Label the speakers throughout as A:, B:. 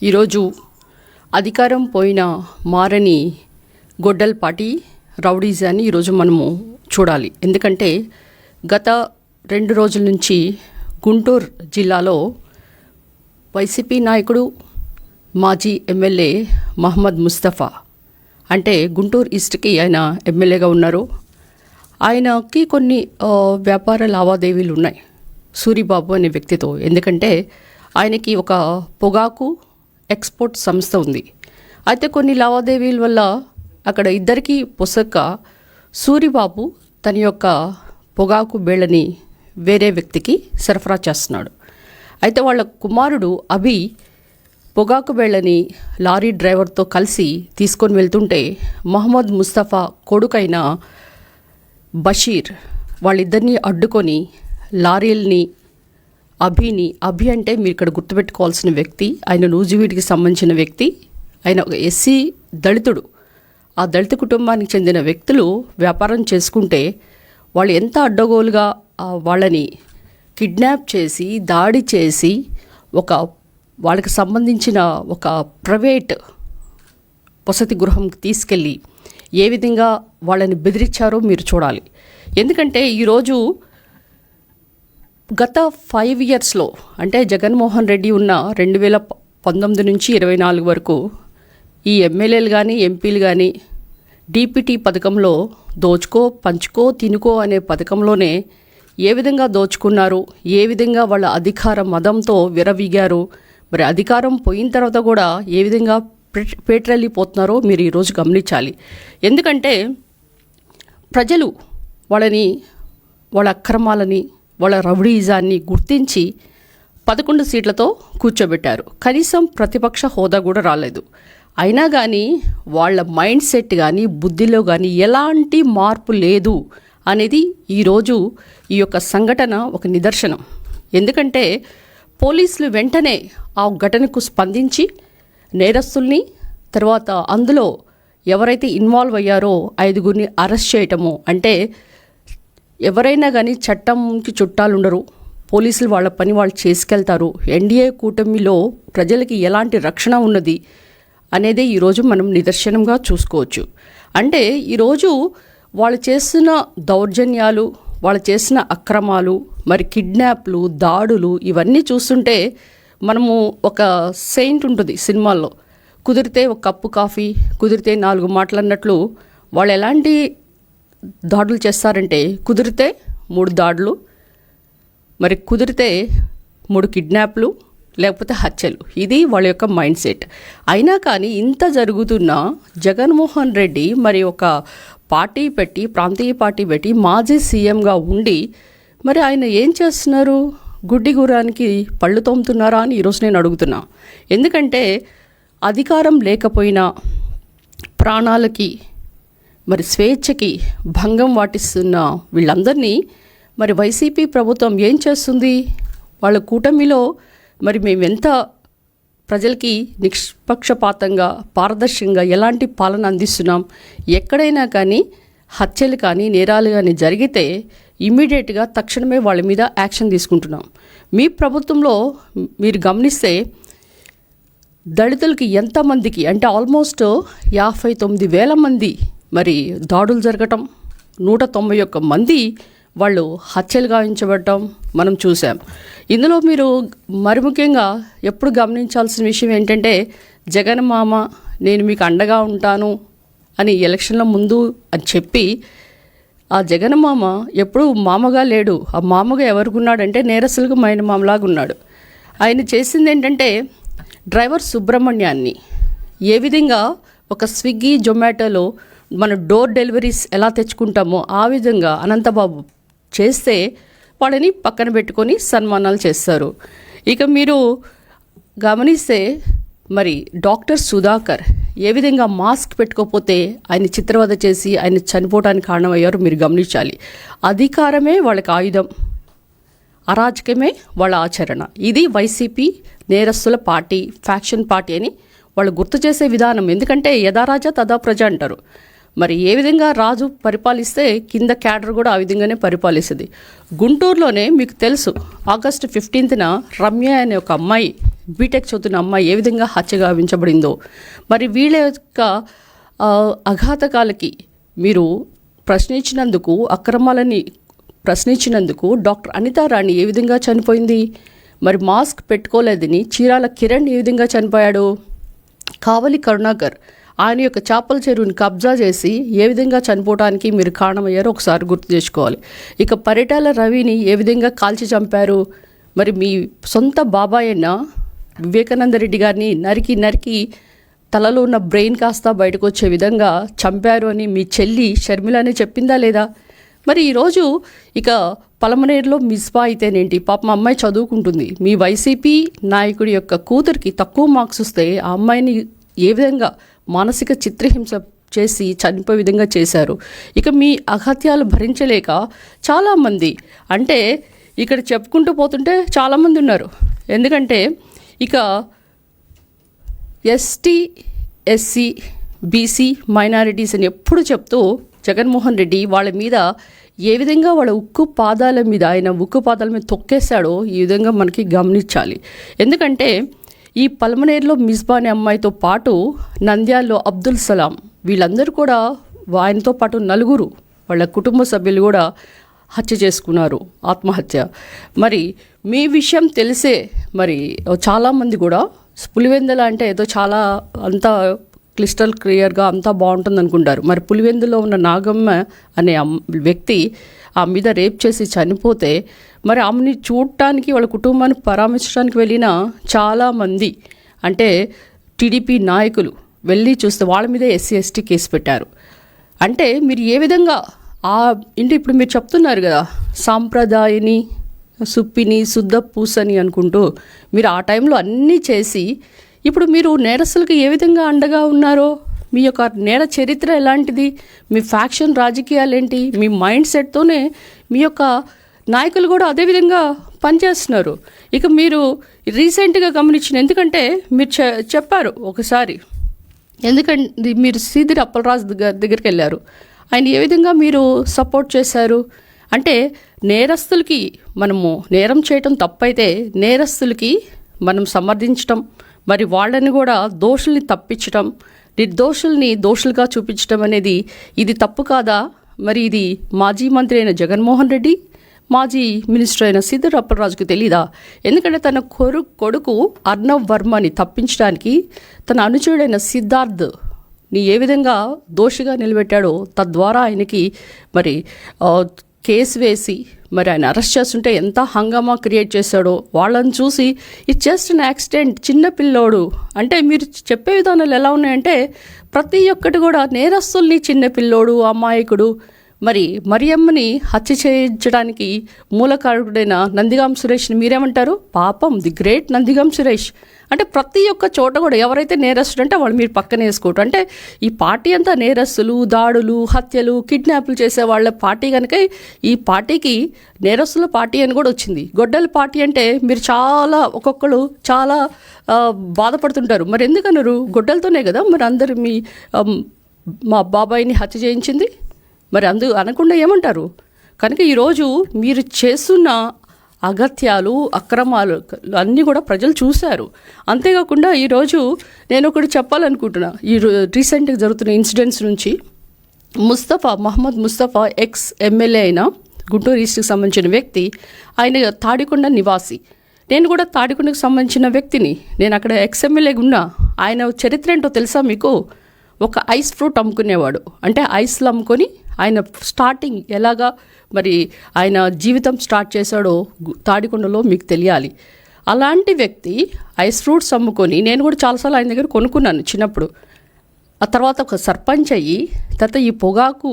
A: ఈరోజు అధికారం పోయిన మారని గొడ్డల్పాటి రౌడీజాన్ని ఈరోజు మనము చూడాలి. ఎందుకంటే గత 2 రోజుల నుంచి గుంటూరు జిల్లాలో వైసీపీ నాయకుడు మాజీ ఎమ్మెల్యే మహమ్మద్ ముస్తఫా, అంటే గుంటూరు ఈస్ట్కి ఆయన ఎమ్మెల్యేగా ఉన్నారు. ఆయనకి కొన్ని వ్యాపార లావాదేవీలు ఉన్నాయి సూరిబాబు అనే వ్యక్తితో. ఎందుకంటే ఆయనకి ఒక పొగాకు ఎక్స్పోర్ట్ సంస్థ ఉంది. అయితే కొన్ని లావాదేవీల వల్ల అక్కడ ఇద్దరికి పొసక్క సూరిబాబు తన యొక్క పొగాకు బేళ్ళని వేరే వ్యక్తికి సరఫరా చేస్తున్నాడు. అయితే వాళ్ళ కుమారుడు అభి పొగాకు బేళ్ళని లారీ డ్రైవర్తో కలిసి తీసుకొని వెళ్తుంటే మహమ్మద్ ముస్తఫా కొడుకైన బషీర్ వాళ్ళిద్దరినీ అడ్డుకొని లారీల్ని అభి అంటే మీరు ఇక్కడ గుర్తుపెట్టుకోవాల్సిన వ్యక్తి, ఆయన నూజివీడికి సంబంధించిన వ్యక్తి. ఆయన ఒక ఎస్సీ దళితుడు. ఆ దళిత కుటుంబానికి చెందిన వ్యక్తులు వ్యాపారం చేసుకుంటే వాళ్ళు ఎంత అడ్డగోలుగా వాళ్ళని కిడ్నాప్ చేసి దాడి చేసి వాళ్ళకి సంబంధించిన ఒక ప్రైవేట్ వసతి గృహంకి తీసుకెళ్ళి ఏ విధంగా వాళ్ళని బెదిరించారో మీరు చూడాలి. ఎందుకంటే ఈరోజు గత 5 ఇయర్స్లో, అంటే జగన్మోహన్ రెడ్డి ఉన్న 2019 నుంచి 24 వరకు ఈ ఎమ్మెల్యేలు కానీ ఎంపీలు కానీ డీపీటీ పథకంలో దోచుకో పంచుకో తినుకో అనే పథకంలోనే ఏ విధంగా దోచుకున్నారు, ఏ విధంగా వాళ్ళ అధికార మదంతో విరవీగారు, మరి అధికారం పోయిన తర్వాత కూడా ఏ విధంగా పేట్రెళ్ళిపోతున్నారో మీరు ఈరోజు గమనించాలి. ఎందుకంటే ప్రజలు వాళ్ళ అక్రమాలని వాళ్ళ రౌడీజాన్ని గుర్తించి 11 సీట్లతో కూర్చోబెట్టారు. కనీసం ప్రతిపక్ష హోదా కూడా రాలేదు. అయినా కానీ వాళ్ళ మైండ్ సెట్ కానీ బుద్ధిలో కానీ ఎలాంటి మార్పు లేదు అనేది ఈరోజు ఈ యొక్క సంఘటన ఒక నిదర్శనం. ఎందుకంటే పోలీసులు వెంటనే ఆ ఘటనకు స్పందించి నేరస్తుల్ని, తర్వాత అందులో ఎవరైతే ఇన్వాల్వ్ అయ్యారో 5గురిని అరెస్ట్ చేయటము. అంటే ఎవరైనా కానీ చట్టంకి చుట్టాలు ఉండరు, పోలీసులు వాళ్ళ పని వాళ్ళు చేసుకెళ్తారు. ఎన్డీఏ కూటమిలో ప్రజలకి ఎలాంటి రక్షణ ఉన్నది అనేది ఈరోజు మనం నిదర్శనంగా చూసుకోవచ్చు. అంటే ఈరోజు వాళ్ళు చేస్తున్న దౌర్జన్యాలు, వాళ్ళు చేసిన అక్రమాలు, మరి కిడ్నాప్లు, దాడులు ఇవన్నీ చూస్తుంటే మనము ఒక సెయింట్ ఉంటుంది సినిమాల్లో, కుదిరితే ఒక కప్పు కాఫీ, కుదిరితే 4 మాటలు అన్నట్లు వాళ్ళు ఎలాంటి దాడులు చేస్తారంటే కుదిరితే 3 దాడులు, మరి కుదిరితే 3 కిడ్నాప్లు, లేకపోతే హత్యలు. ఇది వాళ్ళ యొక్క మైండ్ సెట్. అయినా కానీ ఇంత జరుగుతున్న జగన్మోహన్ రెడ్డి మరి ఒక పార్టీ పెట్టి, ప్రాంతీయ పార్టీ పెట్టి మాజీ సీఎంగా ఉండి మరి ఆయన ఏం చేస్తున్నారు? గుడ్డి గుర్రానికి పళ్ళు తోముతున్నారా అని ఈరోజు నేను అడుగుతున్నా. ఎందుకంటే అధికారం లేకపోయినా ప్రాణాలకి మరి స్వేచ్ఛకి భంగం వాటిస్తున్న వీళ్ళందరినీ మరి వైసీపీ ప్రభుత్వం ఏం చేస్తుంది? వాళ్ళ కూటమిలో మరి మేమెంత ప్రజలకి నిష్పక్షపాతంగా, పారదర్శకంగా ఎలాంటి పాలన అందిస్తున్నాం? ఎక్కడైనా కానీ హత్యలు కానీ నేరాలు కానీ జరిగితే ఇమ్మీడియట్గా తక్షణమే వాళ్ళ మీద యాక్షన్ తీసుకుంటున్నాం. మీ ప్రభుత్వంలో మీరు గమనిస్తే దళితులకి ఎంతమందికి అంటే ఆల్మోస్ట్ 59,000 మంది మరి దాడులు జరగటం, 191 మంది వాళ్ళు హత్యలు గావించబడటం మనం చూసాం. ఇందులో మీరు మరి ముఖ్యంగా ఎప్పుడు గమనించాల్సిన విషయం ఏంటంటే జగన్ మామ నేను మీకు అండగా ఉంటాను అని ఎలక్షన్ల ముందు అని చెప్పి ఆ జగన్ మామ ఎప్పుడు మామగా లేడు. ఆ మామగా ఎవరికి ఉన్నాడంటే నేరస్తులకు మైన మామలాగా ఉన్నాడు. ఆయన చేసింది ఏంటంటే డ్రైవర్ సుబ్రహ్మణ్యాన్ని ఏ విధంగా ఒక స్విగ్గీ జొమాటోలో మన డోర్ డెలివరీస్ ఎలా తెచ్చుకుంటామో ఆ విధంగా అనంతబాబు చేస్తే వాళ్ళని పక్కన పెట్టుకొని సన్మానాలు చేస్తారు. ఇక మీరు గమనిస్తే మరి డాక్టర్ సుధాకర్ ఏ విధంగా మాస్క్ పెట్టుకోకపోతే ఆయన చిత్రవద చేసి ఆయన చనిపోవడానికి కారణమయ్యారో మీరు గమనించాలి. అధికారమే వాళ్ళకి ఆయుధం, అరాచకమే వాళ్ళ ఆచరణ. ఇది వైసీపీ నేరస్తుల పార్టీ, ఫ్యాక్షన్ పార్టీ అని వాళ్ళు గుర్తు చేసే విధానం. ఎందుకంటే యథా రాజా తదా ప్రజ అంటారు. మరి ఏ విధంగా రాజు పరిపాలిస్తే కింద క్యాడర్ కూడా ఆ విధంగానే పరిపాలిస్తుంది. గుంటూరులోనే మీకు తెలుసు ఆగస్టు 15న రమ్య అనే ఒక అమ్మాయి బీటెక్ చదువుతున్న అమ్మాయి ఏ విధంగా హత్య గావించబడిందో, మరి వీళ్ళ యొక్క అఘాతకాలకి మీరు ప్రశ్నించినందుకు, అక్రమాలని ప్రశ్నించినందుకు డాక్టర్ అనితారాణి ఏ విధంగా చనిపోయింది, మరి మాస్క్ పెట్టుకోలేదని చీరాల కిరణ్ ఏ విధంగా చనిపోయాడు, కావలి కరుణాకర్ ఆయన యొక్క చేపల చెరువుని కబ్జా చేసి ఏ విధంగా చనిపోవడానికి మీరు కారణమయ్యారో ఒకసారి గుర్తు చేసుకోవాలి. ఇక పరిటాల రవిని ఏ విధంగా కాల్చి చంపారు, మరి మీ సొంత బాబాయ్ అయిన వివేకానంద రెడ్డి గారిని నరికి తలలో ఉన్న బ్రెయిన్ కాస్త బయటకు వచ్చే విధంగా చంపారు అని మీ చెల్లి షర్మిలానే చెప్పిందా లేదా? మరి ఈరోజు ఇక పలమనేరులో మిస్బా అయితేనేంటి, పాపం అమ్మాయి చదువుకుంటుంది, మీ వైసీపీ నాయకుడి యొక్క కూతురికి తక్కువ మార్క్స్ వస్తే ఆ అమ్మాయిని ఏ విధంగా మానసిక చిత్రహింస చేసి చనిపోయే విధంగా చేశారు. ఇక మీ అఘాత్యాలు భరించలేక చాలామంది, అంటే ఇక్కడ చెప్పుకుంటూ పోతుంటే చాలామంది ఉన్నారు. ఎందుకంటే ఇక ఎస్టీ, ఎస్సీ, బీసీ, మైనారిటీస్ అని ఎప్పుడు చెప్తూ జగన్మోహన్ రెడ్డి వాళ్ళ మీద ఏ విధంగా వాళ్ళ ఉక్కు పాదాల మీద తొక్కేశాడో ఈ విధంగా మనకి గమనించాలి. ఎందుకంటే ఈ పల్మనేరులో మిస్బా అనే అమ్మాయితో పాటు నంద్యాలలో అబ్దుల్ సలాం, వీళ్ళందరూ కూడా ఆయనతో పాటు 4 వాళ్ళ కుటుంబ సభ్యులు కూడా హత్య చేసుకున్నారు, ఆత్మహత్య. మరి మీ విషయం తెలిసే మరి చాలామంది కూడా పులివెందుల అంటే ఏదో చాలా అంతా క్లిస్టల్ క్లియర్గా అంతా బాగుంటుంది అనుకుంటారు. మరి పులివెందులో ఉన్న నాగమ్మ అనే వ్యక్తి ఆమె మీద రేప్ చేసి చనిపోతే మరి ఆమెని చూడటానికి వాళ్ళ కుటుంబాన్ని పరామర్శించడానికి వెళ్ళిన చాలామంది, అంటే టీడీపీ నాయకులు వెళ్ళి చూస్తే వాళ్ళ మీద ఎస్సీ ఎస్టీ కేసు పెట్టారు. అంటే మీరు ఏ విధంగా ఇప్పుడు మీరు చెప్తున్నారు కదా, సాంప్రదాయని సుప్పిని శుద్ధ పూసని అనుకుంటూ మీరు ఆ టైంలో అన్నీ చేసి ఇప్పుడు మీరు నేరస్తులకు ఏ విధంగా అండగా ఉన్నారో, మీ యొక్క నేర చరిత్ర ఎలాంటిది, మీ ఫ్యాక్షన్ రాజకీయాలు ఏంటి, మీ మైండ్ సెట్తోనే మీ యొక్క నాయకులు కూడా అదేవిధంగా పనిచేస్తున్నారు. ఇక మీరు రీసెంట్గా గమనించిన, ఎందుకంటే మీరు చెప్పారు ఒకసారి, ఎందుకంటే మీరు సీదిరి అప్పలరాజు దగ్గరికి వెళ్ళారు, ఆయన ఏ విధంగా మీరు సపోర్ట్ చేశారు. అంటే నేరస్తులకి మనము నేరం చేయటం తప్పైతే నేరస్తులకి మనం సమర్థించటం, మరి వాళ్ళని కూడా దోషుల్ని తప్పించటం, నిర్దోషుల్ని దోషులుగా చూపించడం అనేది ఇది తప్పు కాదా? మరి ఇది మాజీ మంత్రి అయిన జగన్మోహన్ రెడ్డి, మాజీ మినిస్టర్ అయిన సీదిరి అప్పలరాజుకు తెలీదా? ఎందుకంటే తన కొడుకు అర్ణవ్ వర్మని తప్పించడానికి తన అనుచరుడైన సిద్ధార్థ్ని ఏ విధంగా దోషిగా నిలబెట్టాడో, తద్వారా ఆయనకి మరి కేసు వేసి మరి ఆయన అరెస్ట్ చేస్తుంటే ఎంత హంగామా క్రియేట్ చేశాడో వాళ్ళని చూసి ఇట్స్ జస్ట్ అన్ యాక్సిడెంట్, చిన్న పిల్లోడు అంటే మీరు చెప్పే విధానాలు ఎలా ఉన్నాయంటే ప్రతి ఒక్కటి కూడా నేరస్తుల్ని చిన్న పిల్లోడు, అమాయకుడు, మరి మరియమ్మని హత్య చేయించడానికి మూలకారకుడైన నందిగాం సురేష్ని మీరేమంటారు? పాపం ది గ్రేట్ నందిగాం సురేష్. అంటే ప్రతి ఒక్క చోట కూడా ఎవరైతే నేరస్తుడు అంటే వాళ్ళు మీరు పక్కన వేసుకోవటం. అంటే ఈ పార్టీ అంతా నేరస్తులు, దాడులు, హత్యలు, కిడ్నాప్లు చేసే వాళ్ళ పార్టీ కనుక ఈ పార్టీకి నేరస్తుల పార్టీ అని కూడా వచ్చింది. గొడ్డల పార్టీ అంటే మీరు ఒక్కొక్కరు చాలా బాధపడుతుంటారు. మరి ఎందుకన్నారు? గొడ్డలతోనే కదా మరి అందరు మా బాబాయిని హత్య చేయించింది. మరి అనకుండా ఏమంటారు? కనుక ఈరోజు మీరు చేస్తున్న అగత్యాలు, అక్రమాలు అన్నీ కూడా ప్రజలు చూశారు. అంతేకాకుండా ఈరోజు నేను ఒకటి చెప్పాలనుకుంటున్నా. రీసెంట్గా జరుగుతున్న ఇన్సిడెంట్స్ నుంచి మహమ్మద్ ముస్తఫా ఎక్స్ ఎమ్మెల్యే అయిన గుంటూరు ఈస్ట్కి సంబంధించిన వ్యక్తి, ఆయన తాడికొండ నివాసి. నేను కూడా తాడికొండకు సంబంధించిన వ్యక్తిని. నేను అక్కడ ఎక్స్ ఎమ్మెల్యేగా ఉన్నా. ఆయన చరిత్ర ఏంటో తెలుసా మీకు? ఒక ఐస్ ఫ్రూట్ అమ్ముకునేవాడు. అంటే ఐస్లు అమ్ముకొని ఆయన స్టార్టింగ్ ఎలాగా మరి ఆయన జీవితం స్టార్ట్ చేశాడో తాడికొండలో మీకు తెలియాలి. అలాంటి వ్యక్తి ఐస్ ఫ్రూట్స్ అమ్ముకొని, నేను కూడా చాలాసార్లు ఆయన దగ్గర కొనుక్కున్నాను చిన్నప్పుడు. ఆ తర్వాత ఒక సర్పంచ్ అయ్యి తర్వాత ఈ పొగాకు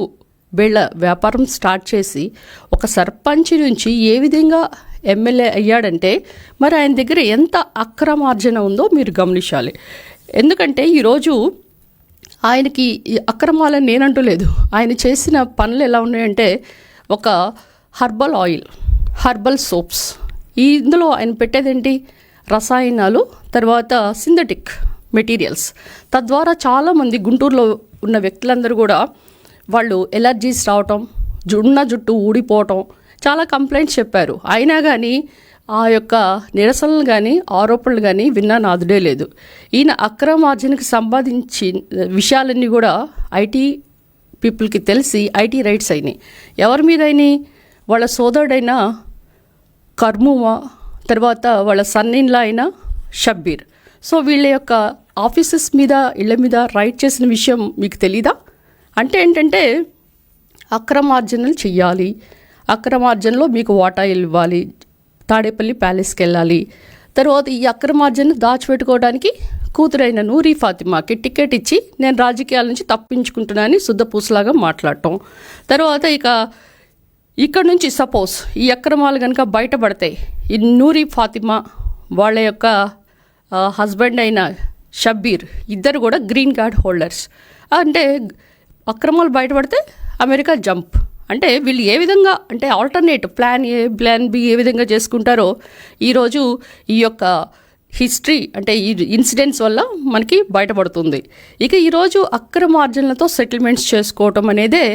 A: బెళ్ళ వ్యాపారం స్టార్ట్ చేసి ఒక సర్పంచ్ నుంచి ఏ విధంగా ఎమ్మెల్యే అయ్యాడంటే మరి ఆయన దగ్గర ఎంత అక్రమార్జన ఉందో మీరు గమనించాలి. ఎందుకంటే ఈరోజు ఆయనకి అక్రమాలని నేనంటూ లేదు. ఆయన చేసిన పనులు ఎలా ఉన్నాయంటే ఒక హర్బల్ ఆయిల్, హర్బల్ సోప్స్, ఇందులో ఆయన పెట్టేదేంటి? రసాయనాలు, తర్వాత సింథటిక్ మెటీరియల్స్. తద్వారా చాలామంది గుంటూరులో ఉన్న వ్యక్తులందరూ కూడా వాళ్ళు ఎలర్జీస్ రావటం, ఉన్న జుట్టు ఊడిపోవటం, చాలా కంప్లైంట్స్ చెప్పారు. అయినా కానీ ఆ యొక్క నిరసనలు కానీ ఆరోపణలు కానీ విన్నా నాదుడే లేదు. ఈయన అక్రమార్జనకు సంబంధించి విషయాలన్నీ కూడా ఐటీ పీపుల్కి తెలిసి ఐటీ రైట్స్ అయినాయి. ఎవరి మీద అయినాయి? వాళ్ళ సోదరుడైన కర్మువా, తర్వాత వాళ్ళ సన్నిన్లా అయిన షబ్బీర్. సో వీళ్ళ యొక్క ఆఫీసెస్ మీద ఇళ్ళ మీద రైట్ చేసిన విషయం మీకు తెలీదా? అంటే ఏంటంటే అక్రమార్జనలు చెయ్యాలి, అక్రమార్జనలో మీకు వాటా ఇవ్వాలి, తాడేపల్లి ప్యాలెస్కి వెళ్ళాలి. తర్వాత ఈ అక్రమార్జన దాచిపెట్టుకోవడానికి కూతురైన నూరి ఫాతిమాకి టికెట్ ఇచ్చి నేను రాజకీయాల నుంచి తప్పించుకుంటున్నానని శుద్ధపూసలాగా మాట్లాడటం. తర్వాత ఇక్కడ నుంచి సపోజ్ ఈ అక్రమాలు కనుక బయటపడతాయి, ఈ నూరి ఫాతిమా వాళ్ళ యొక్క హస్బెండ్ అయిన షబ్బీర్ ఇద్దరు కూడా గ్రీన్ కార్డ్ హోల్డర్స్. అంటే అక్రమాలు బయటపడితే అమెరికా జంప్. అంటే వీళ్ళు ఏ విధంగా అంటే alternate plan A plan B ఏ విధంగా చేసుకుంటారో ఈరోజు ఈ యొక్క హిస్టరీ అంటే ఈ ఇన్సిడెంట్స్ వల్ల మనకి బయటపడుతుంది. ఇక ఈరోజు అక్రమార్జనలతో సెటిల్మెంట్స్ చేసుకోవటం అనేదే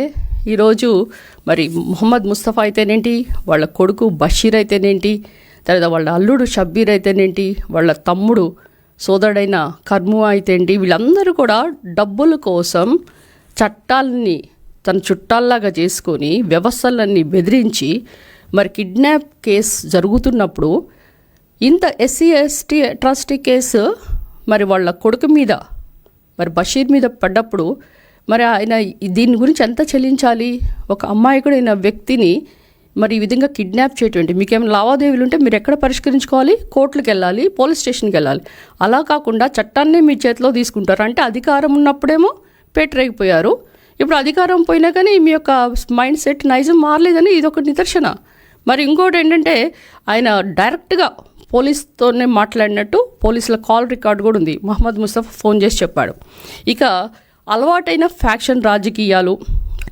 A: ఈరోజు మరి మొహమ్మద్ ముస్తఫా అయితేనేంటి, వాళ్ళ కొడుకు బషీర్ అయితేనేంటి, తర్వాత వాళ్ళ అల్లుడు షబ్బీర్ అయితేనేంటి, వాళ్ళ తమ్ముడు సోదరుడైన కర్మువా అయితేంటి, వీళ్ళందరూ కూడా డబ్బుల కోసం చట్టాలని తన చుట్టాల్లాగా చేసుకొని వ్యవస్థలన్నీ బెదిరించి మరి కిడ్నాప్ కేసు జరుగుతున్నప్పుడు ఇంత ఎస్సీ ఎస్టీ అట్రాసిటీ కేసు మరి వాళ్ళ కొడుకు మీద మరి బషీర్ మీద పడ్డప్పుడు మరి ఆయన దీని గురించి ఎంత చెల్లించాలి? ఒక అమాయకుడైన వ్యక్తిని మరి ఈ విధంగా కిడ్నాప్ చేయటం, మీకేమైనా లావాదేవీలు ఉంటే మీరు ఎక్కడ పరిష్కరించుకోవాలి? కోర్టులకు వెళ్ళాలి, పోలీస్ స్టేషన్కి వెళ్ళాలి. అలా కాకుండా చట్టాన్ని మీ చేతిలో తీసుకుంటారు. అంటే అధికారం ఉన్నప్పుడేమో పేటరేగిపోయారు, ఇప్పుడు అధికారం పోయినా కానీ మీ యొక్క మైండ్ సెట్ నైజం మారలేదని ఇదొక నిదర్శన. మరి ఇంకోటి ఏంటంటే ఆయన డైరెక్ట్గా పోలీస్తోనే మాట్లాడినట్టు పోలీసుల కాల్ రికార్డు కూడా ఉంది. మహమ్మద్ ముస్తఫా ఫోన్ చేసి చెప్పాడు. ఇక అలవాటైన ఫ్యాక్షన్ రాజకీయాలు,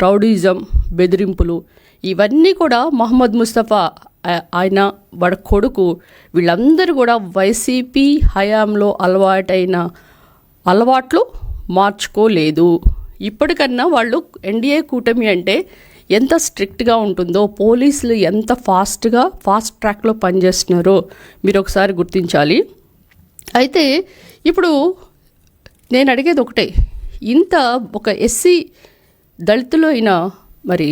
A: రౌడీజం, బెదిరింపులు ఇవన్నీ కూడా మహమ్మద్ ముస్తఫా ఆయన వాడి కొడుకు వీళ్ళందరూ కూడా వైసీపీ హయాంలో అలవాటైన అలవాట్లు మార్చుకోలేదు. ఇప్పటికన్నా వాళ్ళు ఎన్డీఏ కూటమి అంటే ఎంత స్ట్రిక్ట్గా ఉంటుందో, పోలీసులు ఎంత ఫాస్ట్ ట్రాక్లో పనిచేస్తున్నారో మీరు ఒకసారి గుర్తించాలి. అయితే ఇప్పుడు నేను అడిగేది ఒకటే, ఇంత ఒక ఎస్సీ దళితులు అయిన మరి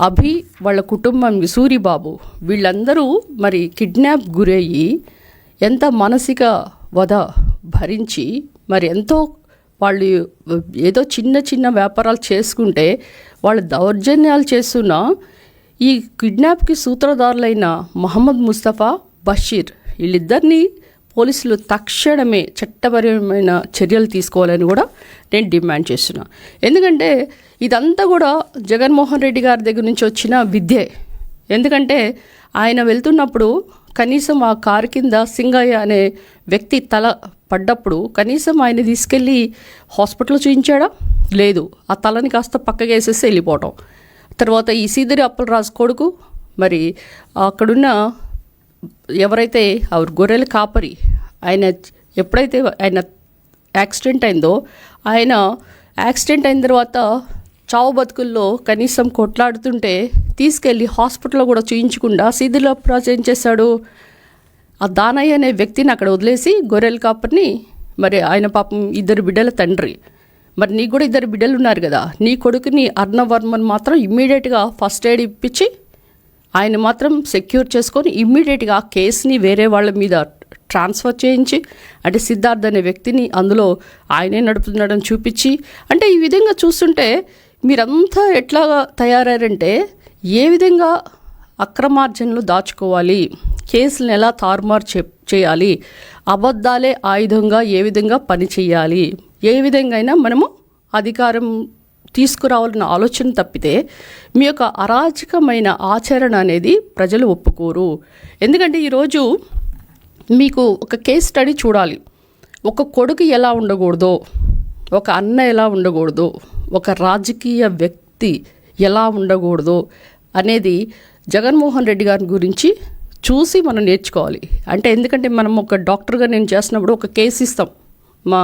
A: అభి వాళ్ళ కుటుంబం సూరిబాబు వీళ్ళందరూ మరి కిడ్నాప్ గురయ్యి ఎంత మానసిక వధ భరించి మరి ఎంతో వాళ్ళు ఏదో చిన్న చిన్న వ్యాపారాలు చేసుకుంటే వాళ్ళు దౌర్జన్యాలు చేస్తున్న ఈ కిడ్నాప్కి సూత్రధారులైన మహమ్మద్ ముస్తఫా, బషీర్ వీళ్ళిద్దరినీ పోలీసులు తక్షణమే చట్టపరమైన చర్యలు తీసుకోవాలని కూడా నేను డిమాండ్ చేస్తున్నా. ఎందుకంటే ఇదంతా కూడా జగన్మోహన్ రెడ్డి గారి దగ్గర నుంచి వచ్చిన విద్యే. ఎందుకంటే ఆయన వెళ్తున్నప్పుడు కనీసం ఆ కారు కింద సింగయ్య అనే వ్యక్తి తల పడ్డప్పుడు కనీసం ఆయన తీసుకెళ్ళి హాస్పిటల్లో చూపించాడా? లేదు. ఆ తలని కాస్త పక్కగా వేసేసి వెళ్ళిపోవటం. తర్వాత ఈ సీదిరి అప్పలరాజు కొడుకు మరి అక్కడున్న ఎవరైతే గొర్రెల కాపరి ఆయన ఎప్పుడైతే ఆయన యాక్సిడెంట్ అయిందో, ఆయన యాక్సిడెంట్ అయిన తర్వాత చావు బతుకుల్లో కనీసం కొట్లాడుతుంటే తీసుకెళ్ళి హాస్పిటల్లో కూడా చూయించకుండా సీదిరి అప్పలరాజు ఏం చేశాడు? ఆ దానయ్య అనే వ్యక్తిని అక్కడ వదిలేసి గొర్రెల కాపరిని మరి ఆయన పాపం 2 బిడ్డల తండ్రి, మరి నీకు కూడా 2 బిడ్డలు ఉన్నారు కదా, నీ కొడుకుని అర్ణవర్మన్ మాత్రం ఇమ్మీడియట్గా ఫస్ట్ ఎయిడ్ ఇప్పించి ఆయన మాత్రం సెక్యూర్ చేసుకొని ఇమ్మీడియట్గా ఆ కేసుని వేరే వాళ్ళ మీద ట్రాన్స్ఫర్ చేయించి అంటే సిద్ధార్థ్ అనే వ్యక్తిని అందులో ఆయనే నడుపుతున్నాడని చూపించి, అంటే ఈ విధంగా చూస్తుంటే మీరంతా ఎట్లా తయారారంటే ఏ విధంగా అక్రమార్జనలు దాచుకోవాలి, కేసులను ఎలా తారుమారు చేయాలి, అబద్ధాలే ఆయుధంగా ఏ విధంగా పని చేయాలి, ఏ విధంగా అయినా మనము అధికారం తీసుకురావాలన్న ఆలోచన తప్పితే మీ యొక్క అరాచకమైన ఆచరణ అనేది ప్రజలు ఒప్పుకోరు. ఎందుకంటే ఈరోజు మీకు ఒక కేస్ స్టడీ చూడాలి. ఒక కొడుకు ఎలా ఉండకూడదో, ఒక అన్న ఎలా ఉండకూడదో, ఒక రాజకీయ వ్యక్తి ఎలా ఉండకూడదో అనేది జగన్మోహన్ రెడ్డి గారి గురించి చూసి మనం నేర్చుకోవాలి. అంటే ఎందుకంటే మనం ఒక డాక్టర్గా నేను చేసినప్పుడు ఒక కేసు ఇస్తాం మా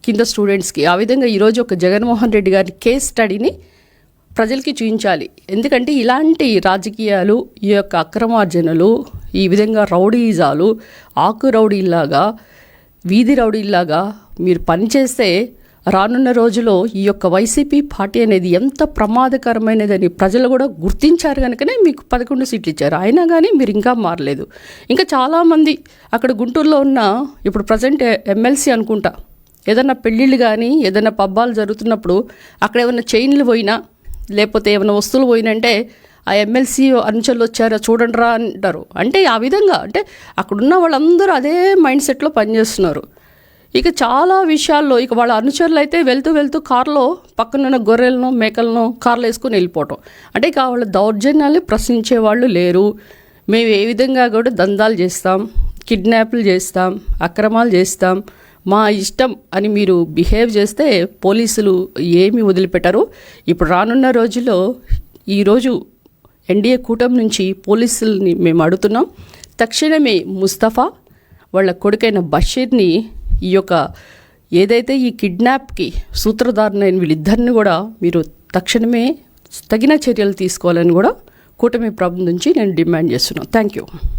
A: కింద స్టూడెంట్స్కి. ఆ విధంగా ఈరోజు ఒక జగన్మోహన్ రెడ్డి గారి కేస్ స్టడీని ప్రజలకి చూపించాలి. ఎందుకంటే ఇలాంటి రాజకీయాలు, ఈ యొక్క అక్రమార్జనలు, ఈ విధంగా రౌడీజాలు, ఆకు రౌడీలాగా, వీధి రౌడీలాగా మీరు పనిచేస్తే రానున్న రోజులో ఈ యొక్క వైసీపీ పార్టీ అనేది ఎంత ప్రమాదకరమైనదని ప్రజలు కూడా గుర్తించారు కనుకనే మీకు 11 సీట్లు ఇచ్చారు. అయినా కానీ మీరు ఇంకా మారలేదు. ఇంకా చాలామంది అక్కడ గుంటూరులో ఉన్న ఇప్పుడు ప్రజెంట్ ఎమ్మెల్సీ అనుకుంటా, ఏదైనా పెళ్ళిళ్ళు కానీ ఏదైనా పబ్బాలు జరుగుతున్నప్పుడు అక్కడ ఏమైనా చైన్లు పోయినా లేకపోతే ఏమైనా వస్తువులు పోయినంటే ఆ ఎమ్మెల్సీ అనుచరులు వచ్చారా చూడండి రా అంటారు. అంటే ఆ విధంగా అంటే అక్కడున్న వాళ్ళందరూ అదే మైండ్ సెట్లో పనిచేస్తున్నారు. ఇక చాలా విషయాల్లో ఇక వాళ్ళ అనుచరులు అయితే వెళ్తూ కారులో పక్కనున్న గొర్రెలను మేకలను కార్లో వేసుకుని వెళ్ళిపోవటం. అంటే ఇక వాళ్ళ దౌర్జన్యాలు ప్రశ్నించే వాళ్ళు లేరు. మేము ఏ విధంగా కూడా దందాలు చేస్తాం, కిడ్నాప్లు చేస్తాం, అక్రమాలు చేస్తాం, మా ఇష్టం అని మీరు బిహేవ్ చేస్తే పోలీసులు ఏమీ వదిలిపెట్టారు. ఇప్పుడు రానున్న రోజుల్లో ఈరోజు ఎన్డీఏ కూటమి నుంచి పోలీసుల్ని మేము అడుగుతున్నాం, తక్షణమే ముస్తఫా వాళ్ళ కొడుకైన బషీర్ని ఈ యొక్క ఏదైతే ఈ కిడ్నాప్కి సూత్రధారులైన వీళ్ళిద్దరిని కూడా మీరు తక్షణమే తగిన చర్యలు తీసుకోవాలని కూడా కూటమి ప్రభుత్వం నుంచి నేను డిమాండ్ చేస్తున్నాను. Thank you.